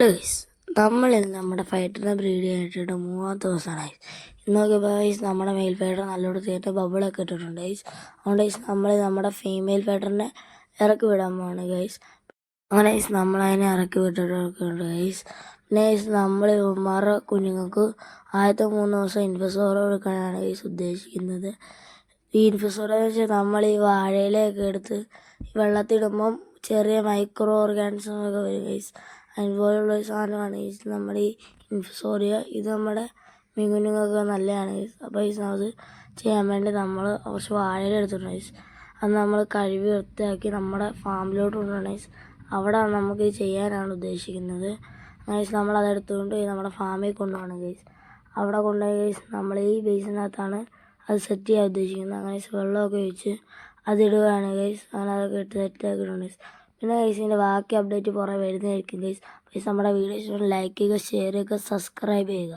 Guys നമ്മളിന്ന് നമ്മുടെ ഫൈറ്ററിനെ breed ചെയ്യാനായിട്ട് 3-ാമത്തെ ദിവസമാണ്. ഇന്ന് നോക്കിയപ്പോൾ ഗൈസ് നമ്മുടെ മെയിൽ ഫൈറ്റർ നല്ലോണം തീർത്ത് ബബിളൊക്കെ ഇട്ടിട്ടുണ്ട് ഗൈസ്. അതുകൊണ്ട് ഗൈസ് നമ്മൾ നമ്മുടെ ഫീമെയിൽ ഫൈറ്ററിനെ ഇറക്കി വിടാൻ പോവാണ് ഗൈസ്. അങ്ങനെ ഗൈസ് നമ്മളതിനെ ഇറക്കി വിട്ടിട്ടുണ്ട് ഗൈസ്. പിന്നെ ഗൈസ് നമ്മൾ ഇവന്മാരുടെ കുഞ്ഞുങ്ങൾക്ക് ആദ്യത്തെ 3 ദിവസം ഇൻഫസോറ കൊടുക്കാനാണ് ഗൈസ് ഉദ്ദേശിക്കുന്നത്. ഈ ഇൻഫസോറ എന്ന് വെച്ചാൽ നമ്മൾ ഈ വാഴയിലൊക്കെ എടുത്ത് വെള്ളത്തിടുമ്പം ചെറിയ മൈക്രോ ഓർഗാനിസമൊക്കെ വരും ഗൈസ്. അതുപോലുള്ള ഒരു സാധനമാണ് ഗൈസ് നമ്മുടെ ഈ ഇൻഫസോറിയ. ഇത് നമ്മുടെ മീൻകുഞ്ഞുങ്ങൾക്ക് നല്ലതാണ് ഗൈസ്. അപ്പോൾ ഗൈസ് അത് ചെയ്യാൻ വേണ്ടി നമ്മൾ കുറച്ച് വാഴയില എടുത്തിട്ടുണ്ട് ഗൈസ്. അത് നമ്മൾ കഴുകി വൃത്തിയാക്കി നമ്മുടെ ഫാമിലോട്ട് കൊണ്ടുപോകണം ഗൈസ്. അവിടെ നമുക്ക് ഇത് ചെയ്യാനാണ് ഉദ്ദേശിക്കുന്നത് ഗൈസ്. നമ്മൾ അതെടുത്തുകൊണ്ട് നമ്മുടെ ഫാമിൽ കൊണ്ടുപോകണം ഗൈസ്. അവിടെ കൊണ്ടുപോയി ഗൈസ് നമ്മൾ ഈ ബേസിനകത്താണ് അത് സെറ്റ് ചെയ്യാൻ ഉദ്ദേശിക്കുന്നത്. അങ്ങനെ വെള്ളമൊക്കെ ഒഴിച്ച് അതിടുകയാണ് ഗൈസ്. അങ്ങനെ അതൊക്കെ ഇട്ട് സെറ്റാക്കിയിട്ടുണ്ട് ഗൈസ്. പിന്നെ ഗൈസിൻ്റെ ബാക്കി അപ്ഡേറ്റ് പുറകെ വരുന്നതായിരിക്കും ഗൈസ്. നമ്മുടെ വീഡിയോസ് ലൈക്ക് ചെയ്യുക, ഷെയർ ചെയ്യുക, സബ്സ്ക്രൈബ് ചെയ്യുക.